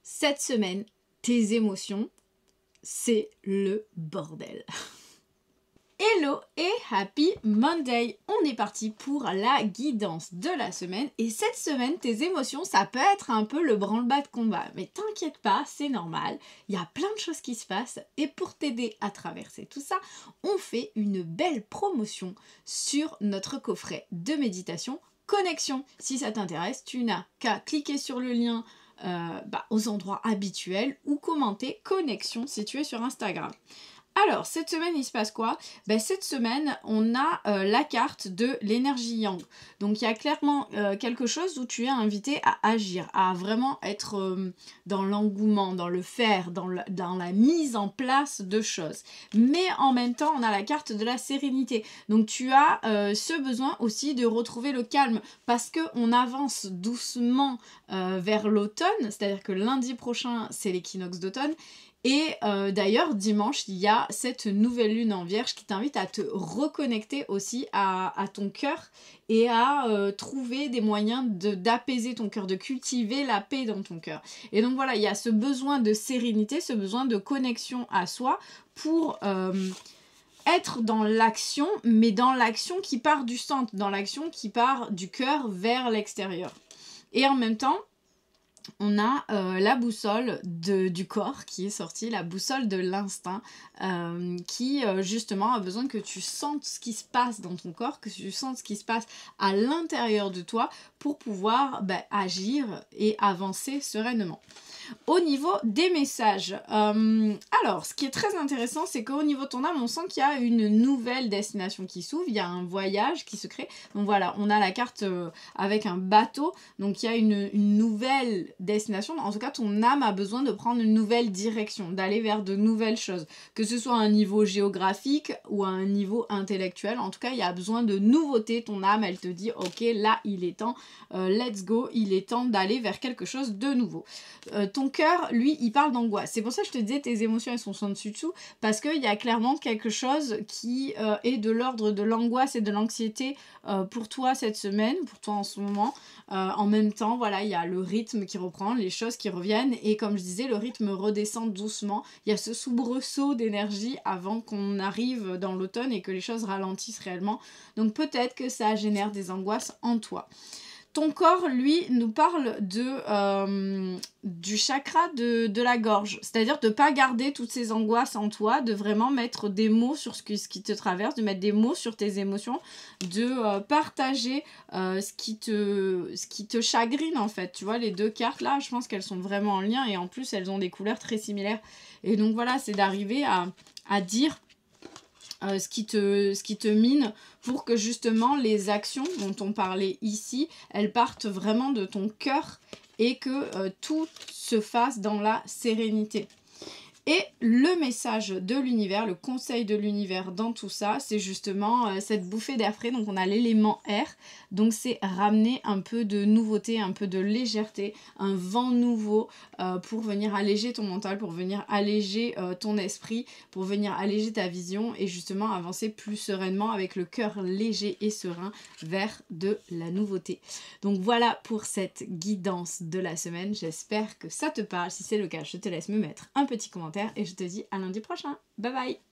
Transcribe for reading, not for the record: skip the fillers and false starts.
Cette semaine, tes émotions, c'est le bordel. Hello et happy Monday! On est parti pour la guidance de la semaine et cette semaine, tes émotions, ça peut être un peu le branle-bas de combat. Mais t'inquiète pas, c'est normal, il y a plein de choses qui se passent et pour t'aider à traverser tout ça, on fait une belle promotion sur notre coffret de méditation Connexion. Si ça t'intéresse, tu n'as qu'à cliquer sur le lien aux endroits habituels ou commenter Connexion si tu es sur Instagram. Alors, cette semaine, il se passe quoi? Cette semaine, on a la carte de l'énergie Yang. Donc, il y a clairement quelque chose où tu es invité à agir, à vraiment être dans l'engouement, dans le faire, dans la mise en place de choses. Mais en même temps, on a la carte de la sérénité. Donc, tu as ce besoin aussi de retrouver le calme parce qu'on avance doucement vers l'automne, c'est-à-dire que lundi prochain, c'est l'équinoxe d'automne. Et d'ailleurs, dimanche, il y a cette nouvelle lune en Vierge qui t'invite à te reconnecter aussi à ton cœur et à trouver des moyens d'apaiser ton cœur, de cultiver la paix dans ton cœur. Et donc voilà, il y a ce besoin de sérénité, ce besoin de connexion à soi pour être dans l'action, mais dans l'action qui part du centre, dans l'action qui part du cœur vers l'extérieur. Et en même temps, on a la boussole du corps qui est sortie, la boussole de l'instinct qui justement a besoin que tu sentes ce qui se passe dans ton corps, que tu sentes ce qui se passe à l'intérieur de toi pour pouvoir agir et avancer sereinement. Au niveau des messages, alors ce qui est très intéressant, c'est qu'au niveau de ton âme, on sent qu'il y a une nouvelle destination qui s'ouvre, il y a un voyage qui se crée. Donc voilà, on a la carte avec un bateau, donc il y a une nouvelle destination. En tout cas, ton âme a besoin de prendre une nouvelle direction, d'aller vers de nouvelles choses, que ce soit à un niveau géographique ou à un niveau intellectuel. En tout cas, il y a besoin de nouveautés. Ton âme, elle te dit, ok, là, il est temps, let's go, il est temps d'aller vers quelque chose de nouveau. Ton cœur, lui, il parle d'angoisse. C'est pour ça que je te disais, tes émotions, elles sont sans dessus-dessous, parce qu'il y a clairement quelque chose qui est de l'ordre de l'angoisse et de l'anxiété pour toi cette semaine, pour toi en ce moment. En même temps, voilà, il y a le rythme qui reprend, les choses qui reviennent, et comme je disais, le rythme redescend doucement. Il y a ce soubresaut d'énergie avant qu'on arrive dans l'automne et que les choses ralentissent réellement. Donc peut-être que ça génère des angoisses en toi. Ton corps, lui, nous parle du chakra de la gorge. C'est-à-dire de ne pas garder toutes ces angoisses en toi, de vraiment mettre des mots sur ce qui te traverse, de mettre des mots sur tes émotions, de partager ce qui te chagrine en fait. Tu vois, les deux cartes là, je pense qu'elles sont vraiment en lien et en plus, elles ont des couleurs très similaires. Et donc voilà, c'est d'arriver à dire ce qui te mine pour que justement les actions dont on parlait ici, elles partent vraiment de ton cœur et que tout se fasse dans la sérénité. Et le message de l'univers, le conseil de l'univers dans tout ça, c'est justement cette bouffée d'air frais. Donc on a l'élément air, donc c'est ramener un peu de nouveauté, un peu de légèreté, un vent nouveau pour venir alléger ton mental, pour venir alléger ton esprit, pour venir alléger ta vision et justement avancer plus sereinement avec le cœur léger et serein vers de la nouveauté. Donc voilà pour cette guidance de la semaine. J'espère que ça te parle. Si c'est le cas, je te laisse me mettre un petit commentaire et je te dis à lundi prochain. Bye bye!